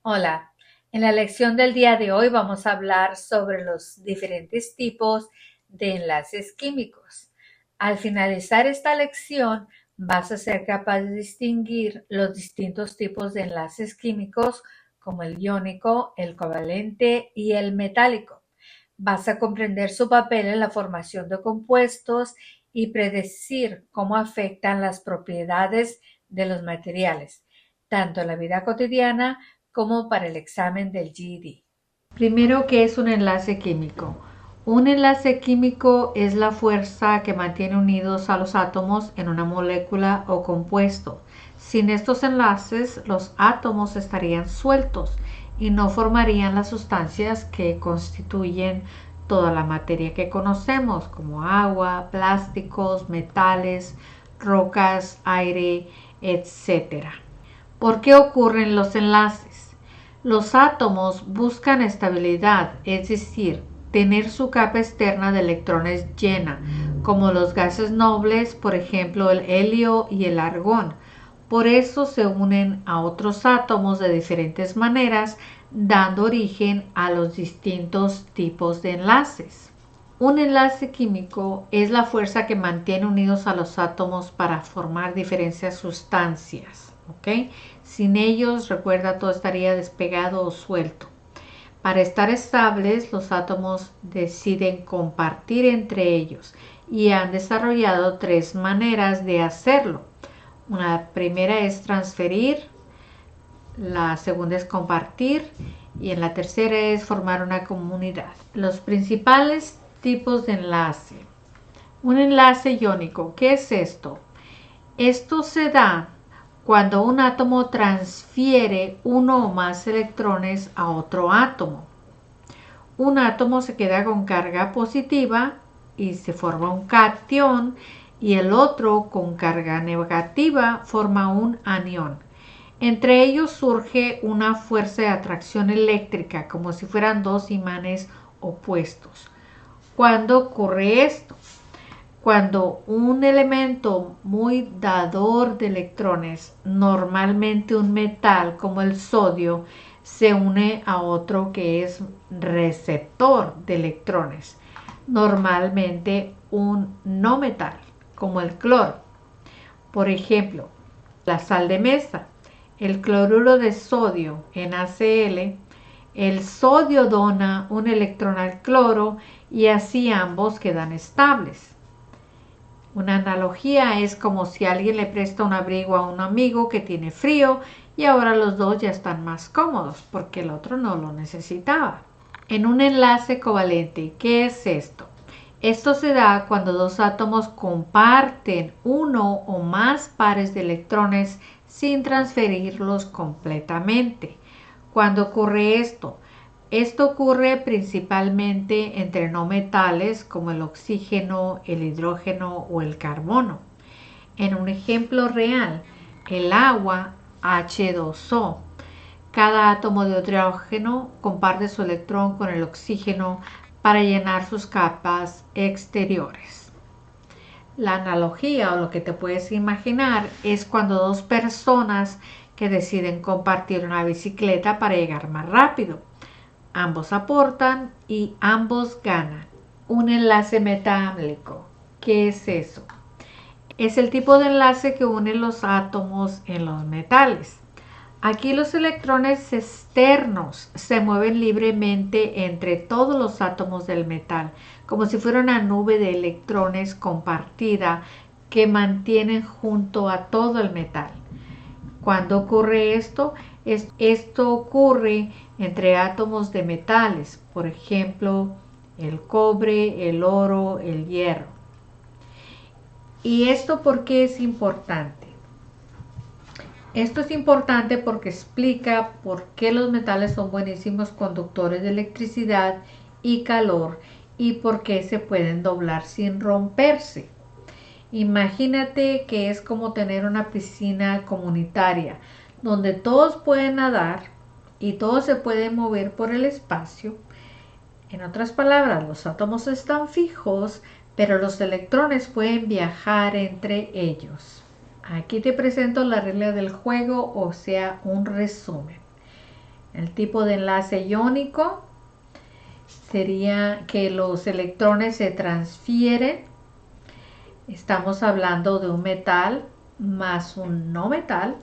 Hola, en la lección del día de hoy vamos a hablar sobre los diferentes tipos de enlaces químicos. Al finalizar esta lección vas a ser capaz de distinguir los distintos tipos de enlaces químicos como el iónico, el covalente y el metálico. Vas a comprender su papel en la formación de compuestos y predecir cómo afectan las propiedades de los materiales, tanto en la vida cotidiana como para el examen del GED. Primero, ¿qué es un enlace químico? Un enlace químico es la fuerza que mantiene unidos a los átomos en una molécula o compuesto. Sin estos enlaces, los átomos estarían sueltos y no formarían las sustancias que constituyen toda la materia que conocemos, como agua, plásticos, metales, rocas, aire, etc. ¿Por qué ocurren los enlaces? Los átomos buscan estabilidad, es decir, tener su capa externa de electrones llena, como los gases nobles, por ejemplo el helio y el argón. Por eso se unen a otros átomos de diferentes maneras, dando origen a los distintos tipos de enlaces. Un enlace químico es la fuerza que mantiene unidos a los átomos para formar diferentes sustancias. ¿Ok? Sin ellos, recuerda, todo estaría despegado o suelto. Para estar estables, los átomos deciden compartir entre ellos y han desarrollado tres maneras de hacerlo. Una primera es transferir, la segunda es compartir y en la tercera es formar una comunidad. Los principales tipos de enlace. Un enlace iónico, ¿qué es esto? Esto se da cuando un átomo transfiere uno o más electrones a otro átomo. Un átomo se queda con carga positiva y se forma un cation y el otro con carga negativa forma un anión. Entre ellos surge una fuerza de atracción eléctrica como si fueran dos imanes opuestos. ¿Cuándo ocurre esto? Cuando un elemento muy dador de electrones, normalmente un metal como el sodio, se une a otro que es receptor de electrones, normalmente un no metal como el cloro. Por ejemplo, la sal de mesa, el cloruro de sodio NaCl, el sodio dona un electrón al cloro y así ambos quedan estables. Una analogía es como si alguien le presta un abrigo a un amigo que tiene frío y ahora los dos ya están más cómodos porque el otro no lo necesitaba. En un enlace covalente, ¿qué es esto? Esto se da cuando dos átomos comparten uno o más pares de electrones sin transferirlos completamente. ¿Cuándo ocurre esto? Esto ocurre principalmente entre no metales como el oxígeno, el hidrógeno o el carbono. En un ejemplo real, el agua H2O. Cada átomo de hidrógeno comparte su electrón con el oxígeno para llenar sus capas exteriores. La analogía o lo que te puedes imaginar es cuando dos personas que deciden compartir una bicicleta para llegar más rápido. Ambos aportan y ambos ganan. Un enlace metálico. ¿Qué es eso? Es el tipo de enlace que une los átomos en los metales. Aquí los electrones externos se mueven libremente entre todos los átomos del metal, como si fuera una nube de electrones compartida que mantienen junto a todo el metal. ¿Cuándo ocurre esto? Esto ocurre entre átomos de metales, por ejemplo, el cobre, el oro, el hierro. ¿Y esto por qué es importante? Esto es importante porque explica por qué los metales son buenísimos conductores de electricidad y calor y por qué se pueden doblar sin romperse. Imagínate que es como tener una piscina comunitaria donde todos pueden nadar y todos se pueden mover por el espacio. En otras palabras, los átomos están fijos, pero los electrones pueden viajar entre ellos. Aquí te presento la regla del juego, o sea, un resumen. El tipo de enlace iónico sería que los electrones se transfieren. Estamos hablando de un metal más un no metal.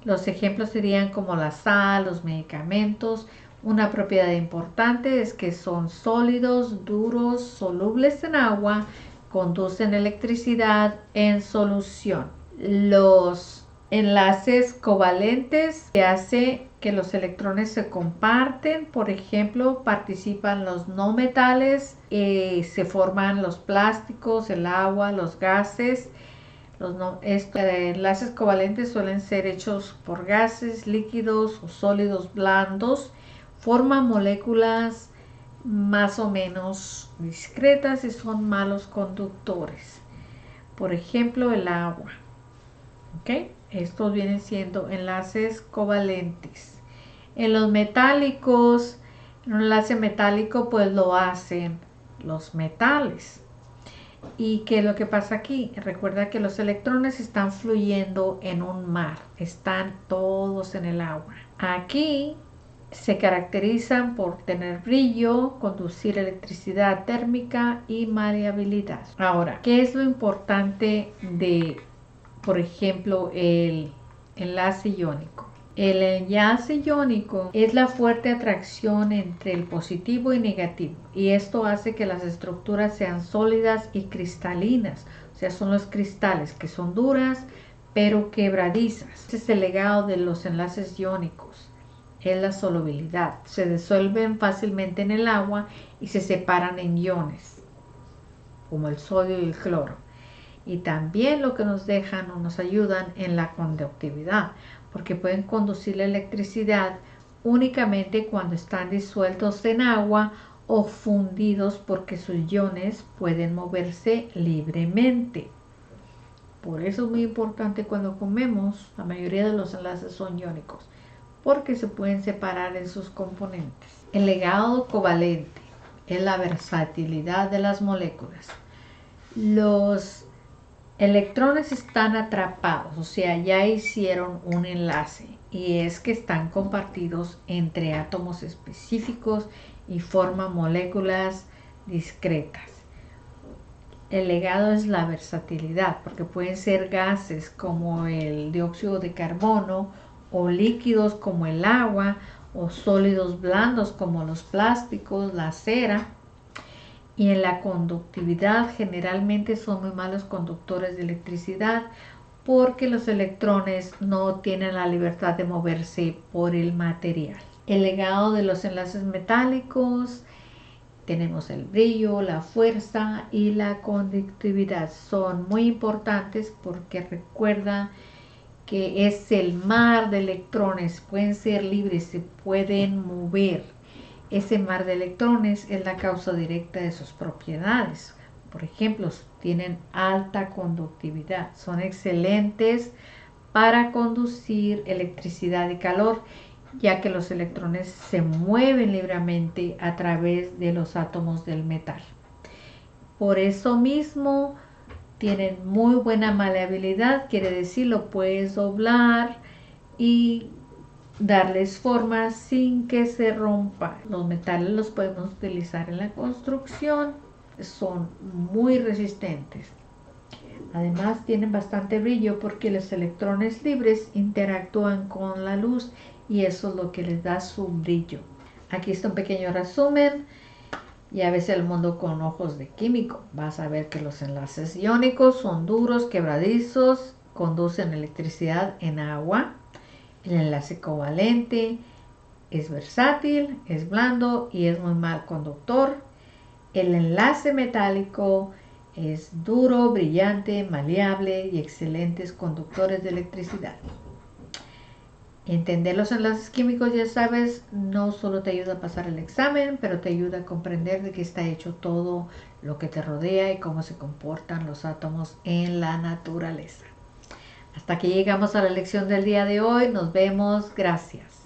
Los ejemplos serían como la sal, los medicamentos. Una propiedad importante es que son sólidos, duros, solubles en agua, conducen electricidad en solución. Los enlaces covalentes que hace que los electrones se comparten, por ejemplo, participan los no metales, se forman los plásticos, el agua, los gases. Estos enlaces covalentes suelen ser hechos por gases, líquidos o sólidos blandos. Forman moléculas más o menos discretas y son malos conductores. Por ejemplo, el agua. ¿Okay? Estos vienen siendo enlaces covalentes. En los metálicos, un enlace metálico pues lo hacen los metales. ¿Y qué es lo que pasa aquí? Recuerda que los electrones están fluyendo en un mar, están todos en el agua. Aquí se caracterizan por tener brillo, conducir electricidad térmica y maleabilidad. Ahora, ¿qué es lo importante de, por ejemplo, el enlace iónico? El enlace iónico es la fuerte atracción entre el positivo y negativo, y esto hace que las estructuras sean sólidas y cristalinas, o sea, son los cristales que son duras pero quebradizas. Este es el legado de los enlaces iónicos, es la solubilidad. Se disuelven fácilmente en el agua y se separan en iones, como el sodio y el cloro. Y también lo que nos dejan o nos ayudan en la conductividad, porque pueden conducir la electricidad únicamente cuando están disueltos en agua o fundidos, porque sus iones pueden moverse libremente. Por eso es muy importante cuando comemos, la mayoría de los enlaces son iónicos, porque se pueden separar en sus componentes. El legado covalente es la versatilidad de las moléculas. Los electrones están atrapados, o sea, ya hicieron un enlace, y es que están compartidos entre átomos específicos y forman moléculas discretas. El legado es la versatilidad, porque pueden ser gases como el dióxido de carbono, o líquidos como el agua, o sólidos blandos como los plásticos, la cera. Y en la conductividad generalmente son muy malos conductores de electricidad, porque los electrones no tienen la libertad de moverse por el material. El legado de los enlaces metálicos: tenemos el brillo, la fuerza y la conductividad. Son muy importantes porque recuerda que es el mar de electrones, pueden ser libres, se pueden mover. Ese mar de electrones es la causa directa de sus propiedades. Por ejemplo, tienen alta conductividad, son excelentes para conducir electricidad y calor, ya que los electrones se mueven libremente a través de los átomos del metal. Por eso mismo tienen muy buena maleabilidad, quiere decir lo puedes doblar y darles forma sin que se rompa. Los metales los podemos utilizar en la construcción, son muy resistentes. Además tienen bastante brillo porque los electrones libres interactúan con la luz, y eso es lo que les da su brillo. Aquí está un pequeño resumen. Ya ves el mundo con ojos de químico. Vas a ver que los enlaces iónicos son duros, quebradizos, conducen electricidad en agua. El enlace covalente es versátil, es blando y es muy mal conductor. El enlace metálico es duro, brillante, maleable y excelentes conductores de electricidad. Entender los enlaces químicos, ya sabes, no solo te ayuda a pasar el examen, pero te ayuda a comprender de qué está hecho todo lo que te rodea y cómo se comportan los átomos en la naturaleza. Hasta aquí llegamos a la lección del día de hoy. Nos vemos. Gracias.